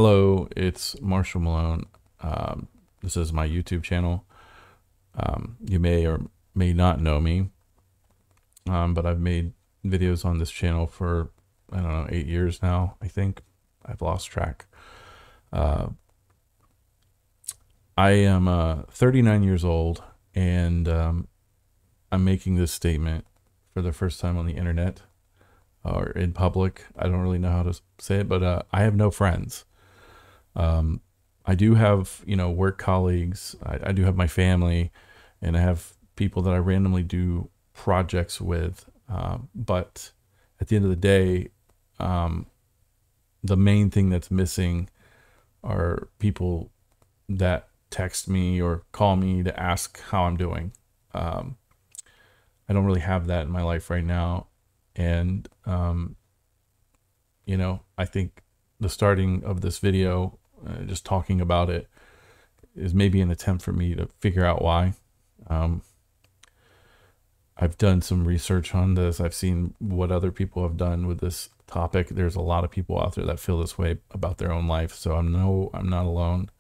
Hello, it's Marshall Malone. This is my YouTube channel. You may or may not know me, but I've made videos on this channel for, I don't know, 8 years now, I think. I've lost track. Uh, I am 39 years old, and I'm making this statement for the first time on the internet or in public. I don't really know how to say it, but I have no friends. Um, I do have, work colleagues. I do have my family, and I have people that I randomly do projects with. But at the end of the day, um, the main thing that's missing are people that text me or call me to ask how I'm doing. Um, I don't really have that in my life right now. And, I think the starting of this video, just talking about it, is maybe an attempt for me to figure out why. Um, I've done some research on this. I've seen what other people have done with this topic. There's a lot of people out there that feel this way about their own life. So I'm not alone.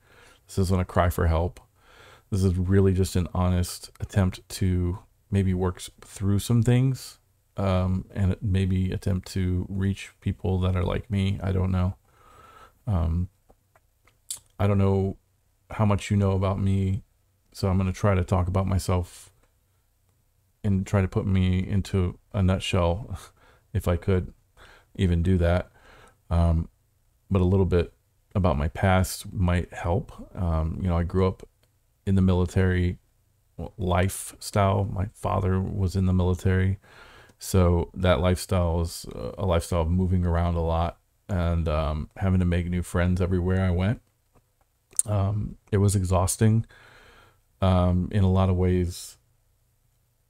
This isn't a cry for help. This is really just an honest attempt to maybe work through some things, and maybe attempt to reach people that are like me. I don't know. Um, I don't know how much you know about me, so I'm going to try to talk about myself and try to put me into a nutshell, if I could even do that. Um, but a little bit about my past might help. I grew up in the military lifestyle. My father was in the military, so that lifestyle is a lifestyle of moving around a lot and having to make new friends everywhere I went. It was exhausting. In a lot of ways,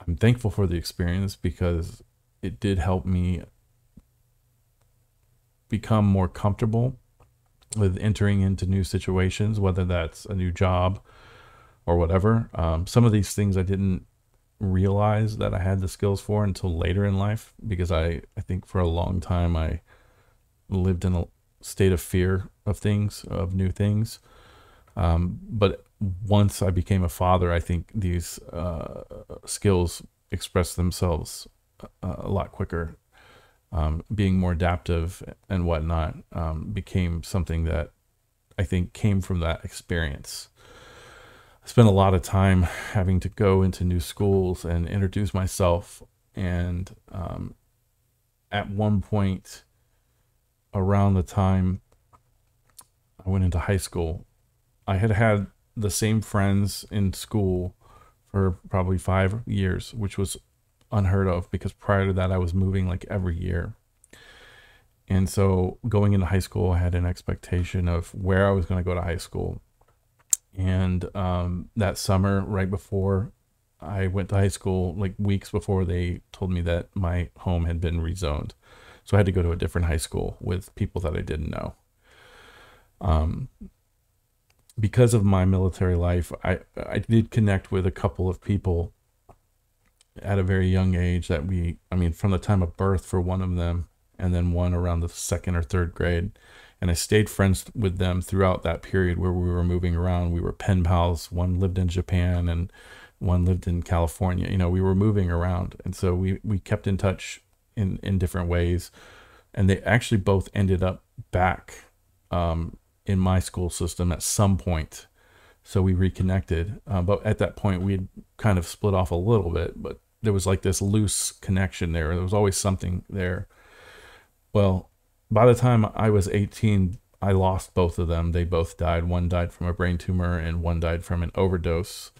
I'm thankful for the experience because it did help me become more comfortable with entering into new situations, whether that's a new job or whatever. Some of these things I didn't realize that I had the skills for until later in life, because I think for a long time I lived in a state of fear of things, of new things. But once I became a father, I think these skills express themselves a lot quicker. Being more adaptive and whatnot became something that I think came from that experience. I spent a lot of time having to go into new schools and introduce myself. And at one point around the time I went into high school, I had had the same friends in school for probably 5 years, which was unheard of because prior to that I was moving like every year. And so going into high school, I had an expectation of where I was going to go to high school. And that summer, right before I went to high school, like weeks before, they told me that my home had been rezoned. So I had to go to a different high school with people that I didn't know. Um, because of my military life, I did connect with a couple of people at a very young age that from the time of birth for one of them, and then one around the second or third grade. And I stayed friends with them throughout that period where we were moving around. We were pen pals. One lived in Japan and one lived in California. We were moving around. And so we kept in touch in different ways. And they actually both ended up back in my school system at some point. So we reconnected. But at that point, we had kind of split off a little bit, but there was like this loose connection there. There was always something there. Well, by the time I was 18, I lost both of them. They both died. One died from a brain tumor and one died from an overdose.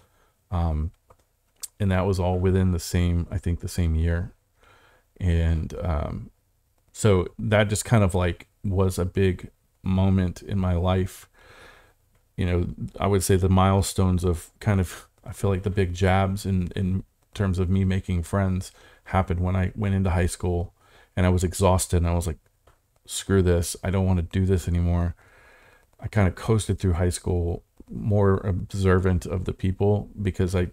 And that was all within the same year. And so that just kind of like was a big moment in my life. I would say the milestones of kind of, I feel like the big jabs in terms of me making friends happened when I went into high school and I was exhausted and I was like, screw this. I don't want to do this anymore. I kind of coasted through high school, more observant of the people because I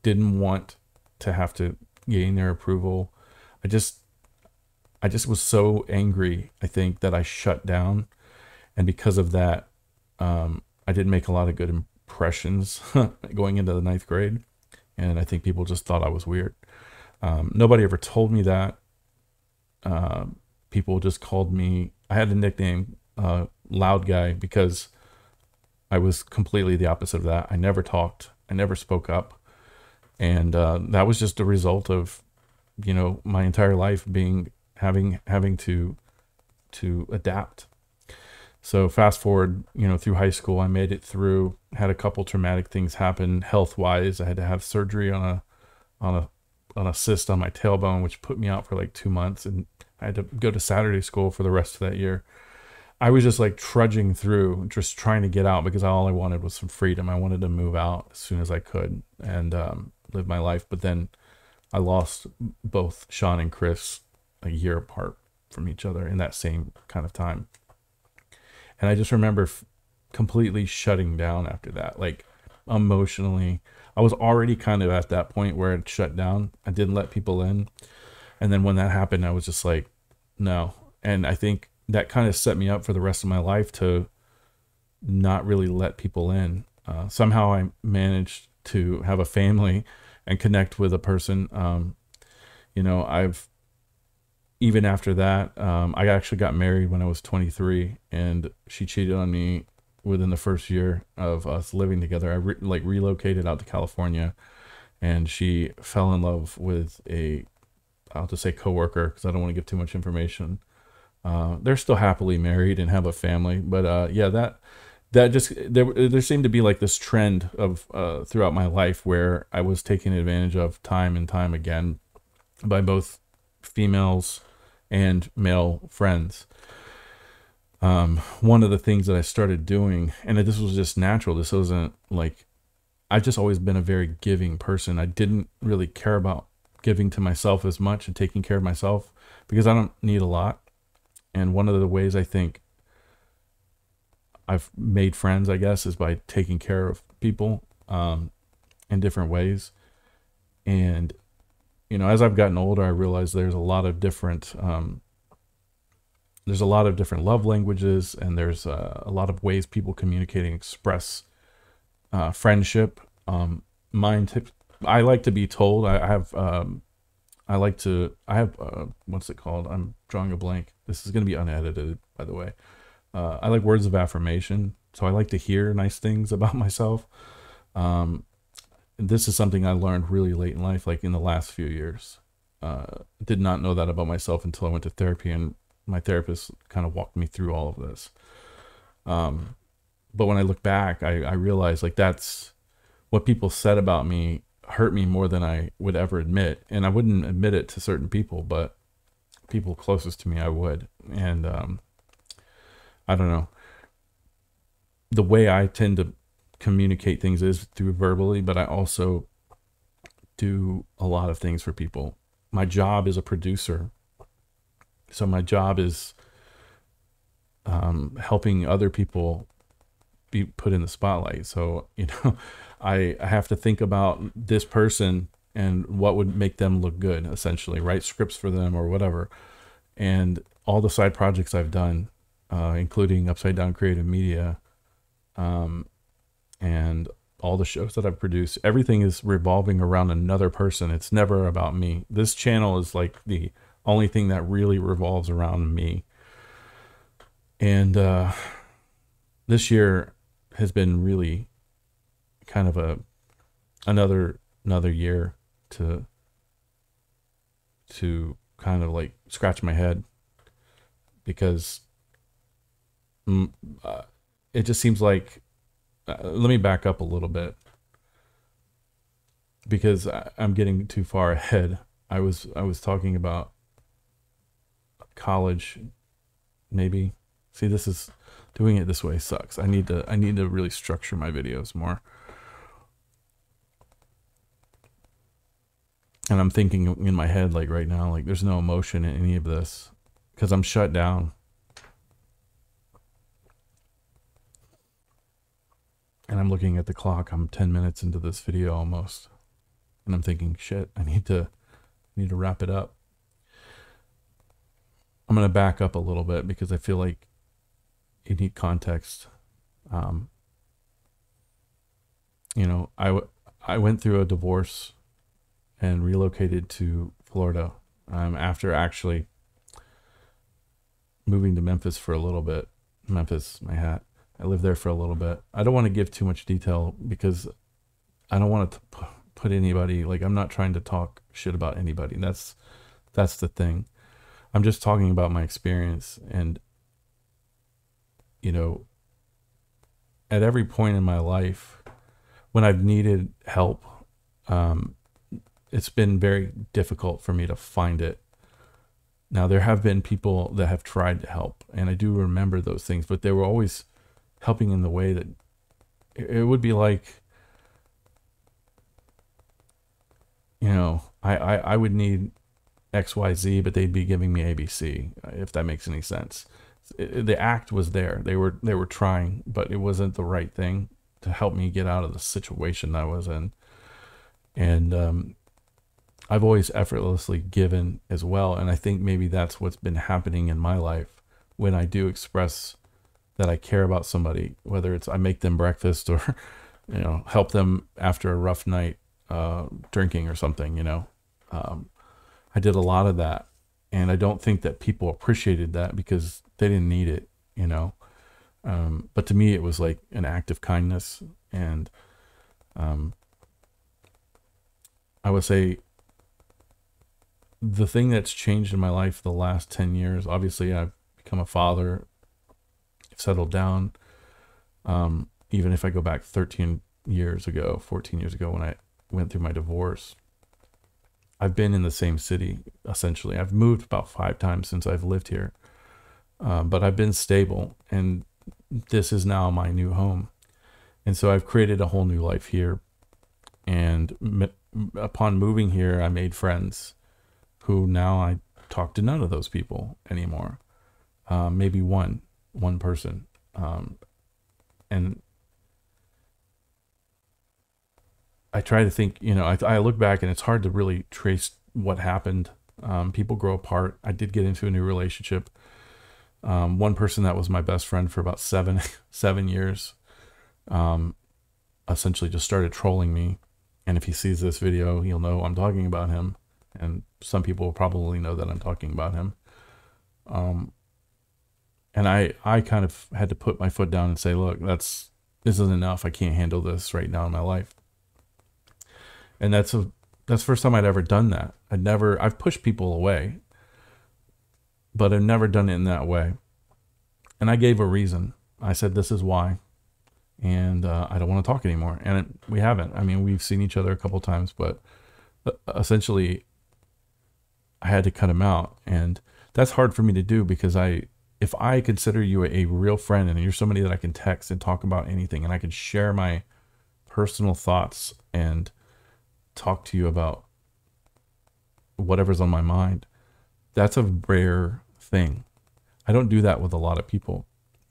didn't want to have to gain their approval. I just was so angry, I think, that I shut down. And because of that, I didn't make a lot of good impressions going into the ninth grade. And I think people just thought I was weird. Nobody ever told me that. People just called me, I had a nickname, Loud Guy, because I was completely the opposite of that. I never talked. I never spoke up. And that was just a result of, you know, my entire life being having to adapt. So fast forward, you know, through high school, I made it through, had a couple traumatic things happen health wise. I had to have surgery on a cyst on my tailbone, which put me out for like 2 months, and I had to go to Saturday school for the rest of that year. I was just like trudging through, just trying to get out, because all I wanted was some freedom. I wanted to move out as soon as I could and live my life. But then I lost both Sean and Chris a year apart from each other in that same kind of time. And I just remember completely shutting down after that, like emotionally. I was already kind of at that point where it shut down. I didn't let people in. And then when that happened, I was just like, no. And I think that kind of set me up for the rest of my life to not really let people in. Somehow I managed to have a family and connect with a person. You know, even after that, I actually got married when I was 23, and she cheated on me within the first year of us living together. I relocated out to California, and she fell in love with I'll just say coworker, because I don't want to give too much information. They're still happily married and have a family, but yeah, that just there seemed to be like this trend of throughout my life where I was taken advantage of time and time again by both females and male friends. One of the things that I started doing, and this was just natural, this wasn't like, I've just always been a very giving person. I didn't really care about giving to myself as much and taking care of myself, because I don't need a lot. And one of the ways I think I've made friends, I guess, is by taking care of people in different ways. And, you know, as I've gotten older, I realized there's a lot of different love languages, and there's a lot of ways people communicate and express friendship. I like to be told. I have what's it called? I'm drawing a blank. This is going to be unedited, by the way. I like words of affirmation, so I like to hear nice things about myself. This is something I learned really late in life, like in the last few years. Did not know that about myself until I went to therapy, and my therapist kind of walked me through all of this. But when I look back, I realized like that's what people said about me hurt me more than I would ever admit. And I wouldn't admit it to certain people, but people closest to me, I would. And I don't know. The way I tend to communicate things is through verbally, but I also do a lot of things for people. My job is a producer. So my job is helping other people be put in the spotlight. So, you know, I have to think about this person and what would make them look good, essentially, write scripts for them or whatever. And all the side projects I've done, including Upside Down Creative Media, and all the shows that I've produced, everything is revolving around another person. It's never about me. This channel is like the only thing that really revolves around me. And this year has been really kind of another year to kind of like scratch my head, because it just seems like, let me back up a little bit, because I'm getting too far ahead. I was talking about college, maybe. See, this is doing it this way sucks. I need to really structure my videos more. And I'm thinking in my head, like right now, like there's no emotion in any of this because I'm shut down. And I'm looking at the clock. I'm 10 minutes into this video almost. And I'm thinking, shit, I need to wrap it up. I'm going to back up a little bit because I feel like you need context. Um, you know, I went through a divorce and relocated to Florida after actually moving to Memphis for a little bit. Memphis, my hat. I lived there for a little bit. I don't want to give too much detail because I don't want to put anybody, like, I'm not trying to talk shit about anybody. That's the thing. I'm just talking about my experience. And, you know, at every point in my life when I've needed help, um, it's been very difficult for me to find it. Now, there have been people that have tried to help, and I do remember those things, but they were always helping in the way that it would be like, you know, I would need XYZ, but they'd be giving me ABC, if that makes any sense. The act was there. They were trying, but it wasn't the right thing to help me get out of the situation I was in. And I've always effortlessly given as well. And I think maybe that's what's been happening in my life when I do express that I care about somebody, whether it's I make them breakfast or, you know, help them after a rough night drinking or something, you know. I did a lot of that. And I don't think that people appreciated that because they didn't need it, you know. But to me, it was like an act of kindness. And I would say the thing that's changed in my life the last 10 years, obviously I've become a father, settled down. Even if I go back 13 years ago, 14 years ago when I went through my divorce, I've been in the same city, essentially. I've moved about 5 times since I've lived here. But I've been stable, and this is now my new home. And so I've created a whole new life here. And upon moving here, I made friends who now I talk to none of those people anymore. Maybe one person. And I try to think, you know, I look back and it's hard to really trace what happened. People grow apart. I did get into a new relationship. One person that was my best friend for about seven years, essentially just started trolling me. And if he sees this video, he'll know I'm talking about him. And some people will probably know that I'm talking about him. And I kind of had to put my foot down and say, look, this isn't enough. I can't handle this right now in my life. And that's the first time I'd ever done that. I've pushed people away, but I've never done it in that way. And I gave a reason. I said, this is why. And I don't want to talk anymore. And we haven't. I mean, we've seen each other a couple times, but essentially I had to cut him out. And that's hard for me to do because if I consider you a real friend and you're somebody that I can text and talk about anything and I can share my personal thoughts and talk to you about whatever's on my mind, that's a rare thing. I don't do that with a lot of people.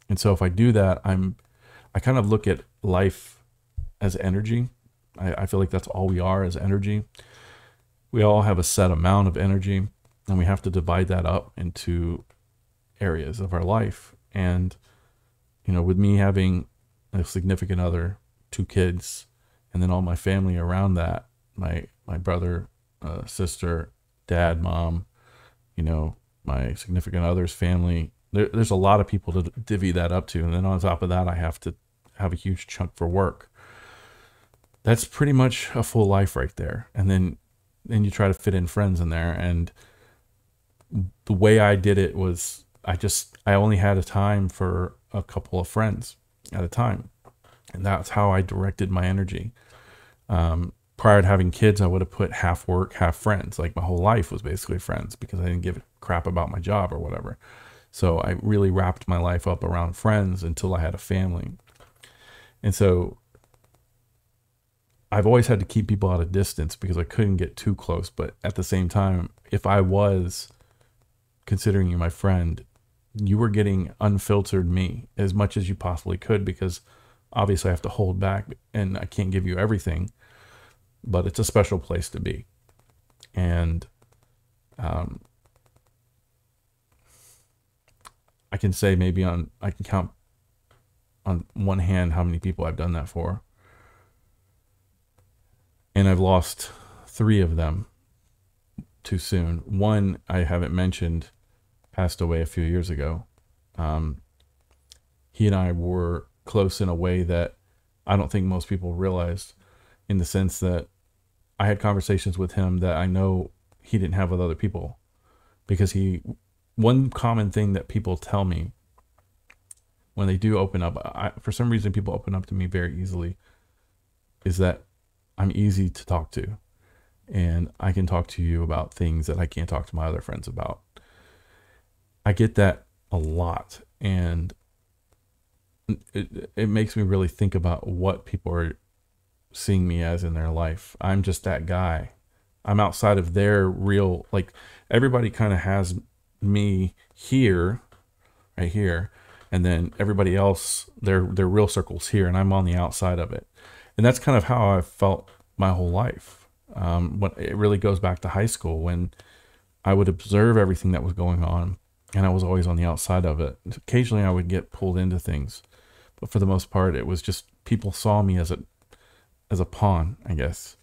And so if I do that, I kind of look at life as energy. I feel like that's all we are, is energy. We all have a set amount of energy, and we have to divide that up into areas of our life. And, you know, with me having a significant other, 2 kids, and then all my family around that, my brother, sister, dad, mom, you know, my significant other's family, there's a lot of people to divvy that up to. And then on top of that, I have to have a huge chunk for work. That's pretty much a full life right there. And then you try to fit in friends in there. And the way I did it was I only had a time for a couple of friends at a time. And that's how I directed my energy. Prior to having kids, I would have put half work, half friends. Like my whole life was basically friends because I didn't give a crap about my job or whatever. So I really wrapped my life up around friends until I had a family. And so I've always had to keep people at a distance because I couldn't get too close. But at the same time, if I was considering you my friend, you were getting unfiltered me as much as you possibly could, because obviously I have to hold back and I can't give you everything, but it's a special place to be. And I can say maybe I can count on one hand how many people I've done that for. And I've lost 3 of them too soon. One I haven't mentioned passed away a few years ago. He and I were close in a way that I don't think most people realized, in the sense that I had conversations with him that I know he didn't have with other people, because one common thing that people tell me when they do open up, for some reason people open up to me very easily, is that I'm easy to talk to, and I can talk to you about things that I can't talk to my other friends about. I get that a lot, and it makes me really think about what people are seeing me as in their life. I'm just that guy. I'm outside of their real, like, everybody kind of has me here, right here, and then everybody else, their real circle's here, and I'm on the outside of it. And that's kind of how I've felt my whole life. It really goes back to high school, when I would observe everything that was going on, and I was always on the outside of it. Occasionally I would get pulled into things, but for the most part, it was just people saw me as a pawn, I guess.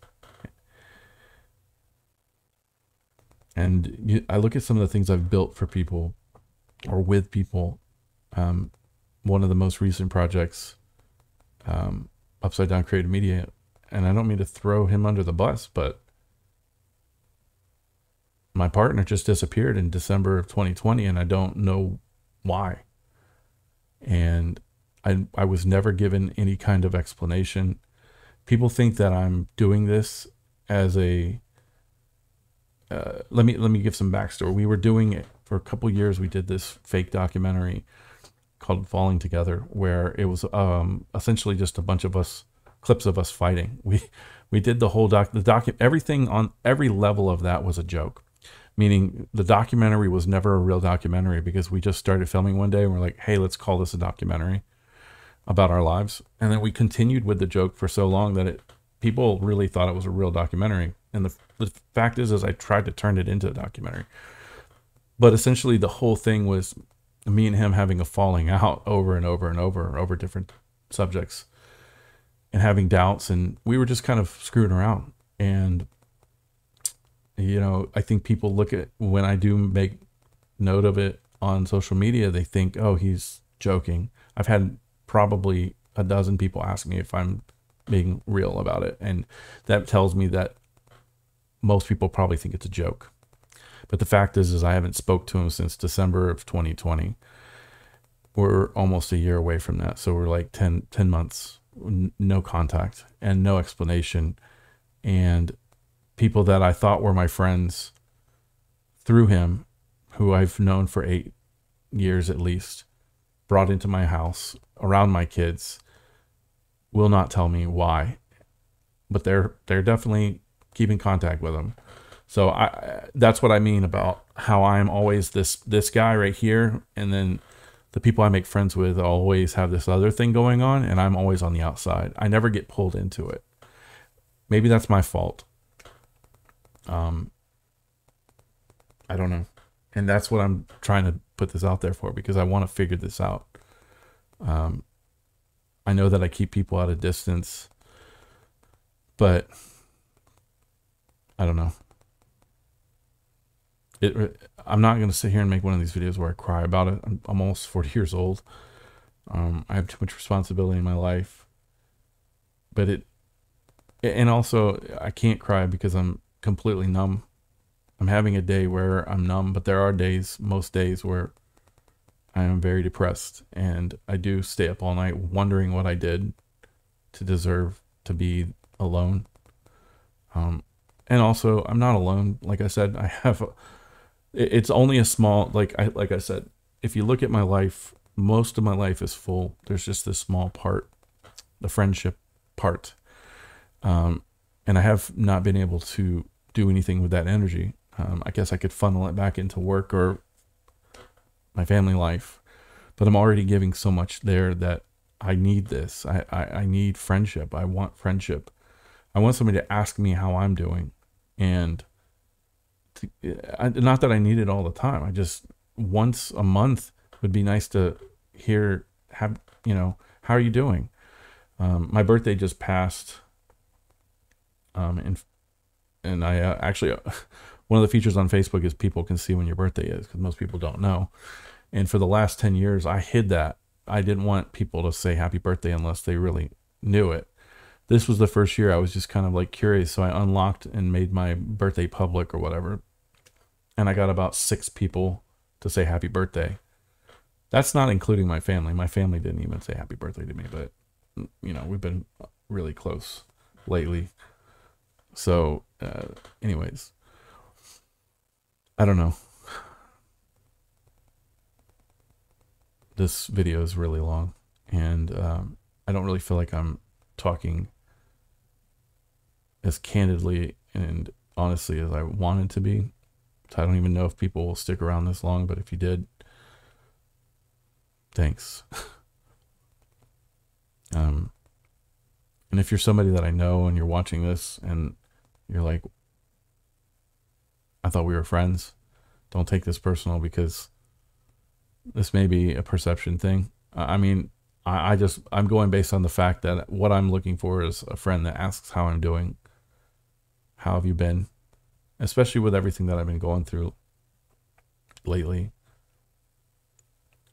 And I look at some of the things I've built for people or with people. One of the most recent projects, Upside Down Creative Media, and I don't mean to throw him under the bus, but my partner just disappeared in December of 2020, and I don't know why. And I was never given any kind of explanation. People think that I'm doing this as a let me give some backstory. We were doing it for a couple years. We did this fake documentary called Falling Together, where it was essentially just a bunch of clips of us fighting. We did the whole everything on every level of that was a joke. Meaning the documentary was never a real documentary, because we just started filming one day and we're like, hey, let's call this a documentary about our lives. And then we continued with the joke for so long that people really thought it was a real documentary. And the fact is I tried to turn it into a documentary. But essentially the whole thing was me and him having a falling out over and over and over different subjects, and having doubts. And we were just kind of screwing around. And, I think people look at, when I do make note of it on social media, they think, oh, he's joking. I've had probably a dozen people ask me if I'm being real about it. And that tells me that most people probably think it's a joke. But the fact is I haven't spoke to him since December of 2020. We're almost a year away from that. So we're like 10 months, no contact and no explanation. And people that I thought were my friends through him, who I've known for 8 years at least, brought into my house around my kids, will not tell me why, but they're definitely keeping contact with them. So that's what I mean about how I'm always this guy right here, and then the people I make friends with always have this other thing going on, and I'm always on the outside. I never get pulled into it. Maybe that's my fault. I don't know. And that's what I'm trying to put this out there for, because I want to figure this out. I know that I keep people at a distance, but I don't know. I'm not going to sit here and make one of these videos where I cry about it. I'm almost 40 years old. I have too much responsibility in my life, and also I can't cry because I'm completely numb. I'm having a day where I'm numb, but there are most days where I am very depressed, and I do stay up all night wondering what I did to deserve to be alone. And also I'm not alone. Like I said, it's only a small, like I said, if you look at my life, most of my life is full. There's just this small part, the friendship part. And I have not been able to do anything with that energy. I guess I could funnel it back into work or my family life, but I'm already giving so much there that I need this. I need friendship. I want friendship. I want somebody to ask me how I'm doing. And not that I need it all the time. I just, once a month would be nice to have how are you doing? My birthday just passed, and I actually one of the features on Facebook is people can see when your birthday is, because most people don't know. And for the last 10 years, I hid that. I didn't want people to say happy birthday unless they really knew it. This was the first year I was just kind of like curious, so I unlocked and made my birthday public or whatever. And I got about 6 people to say happy birthday. That's not including my family. My family didn't even say happy birthday to me, but you know, we've been really close lately. So, anyways, I don't know. This video is really long, and I don't really feel like I'm talking as candidly and honestly as I wanted to be. So I don't even know if people will stick around this long, but if you did, thanks. And if you're somebody that I know and you're watching this and you're like, I thought we were friends, don't take this personal, because this may be a perception thing. I mean, I'm going based on the fact that what I'm looking for is a friend that asks how I'm doing. How have you been? Especially with everything that I've been going through lately.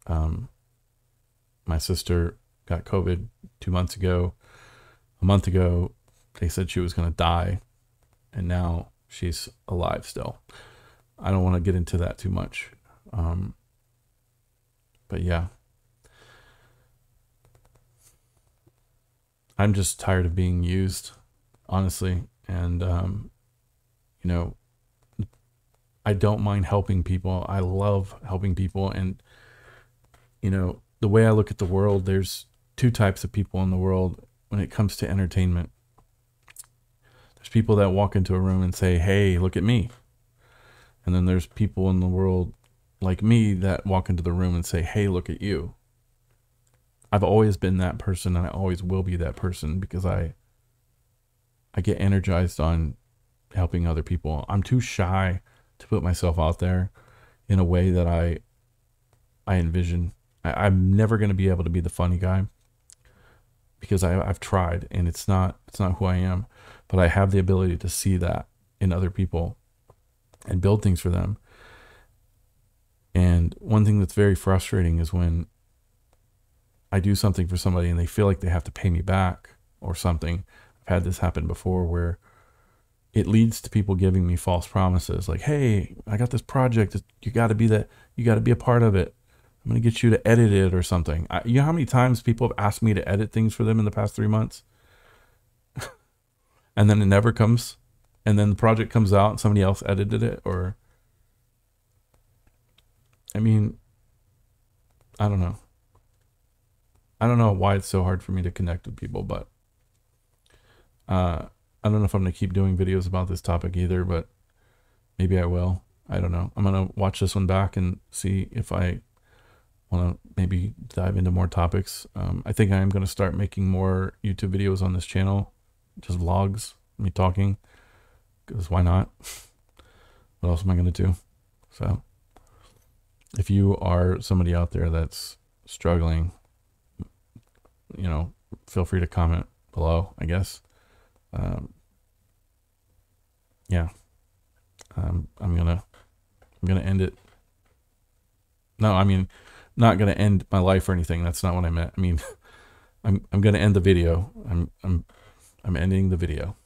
My sister got COVID 2 months ago. A month ago, they said she was going to die, and now she's alive still. I don't want to get into that too much. But yeah, I'm just tired of being used, honestly. And, you know, I don't mind helping people. I love helping people. And, you know, the way I look at the world, there's 2 types of people in the world when it comes to entertainment. There's people that walk into a room and say, hey, look at me. And then there's people in the world like me that walk into the room and say, hey, look at you. I've always been that person, and I always will be that person, because I get energized on helping other people. I'm too shy to put myself out there in a way that I envision. I'm never going to be able to be the funny guy, because I've tried, and it's not who I am. But I have the ability to see that in other people and build things for them. And one thing that's very frustrating is when I do something for somebody and they feel like they have to pay me back or something. I've had this happen before, where it leads to people giving me false promises, like, hey, I got this project, you got to be a part of it. I'm going to get you to edit it or something. You know how many times people have asked me to edit things for them in the past 3 months? And then it never comes. And then the project comes out and somebody else edited it. Or, I mean, I don't know. I don't know why it's so hard for me to connect with people, but I don't know if I'm going to keep doing videos about this topic either, but maybe I will. I don't know. I'm going to watch this one back and see if I want to maybe dive into more topics. I think I am going to start making more YouTube videos on this channel, just vlogs, me talking, because why not? What else am I going to do? So if you are somebody out there that's struggling, you know, feel free to comment below, I guess. Yeah. I'm gonna end it. No, I mean, not gonna end my life or anything. That's not what I meant. I mean, I'm gonna end the video. I'm ending the video.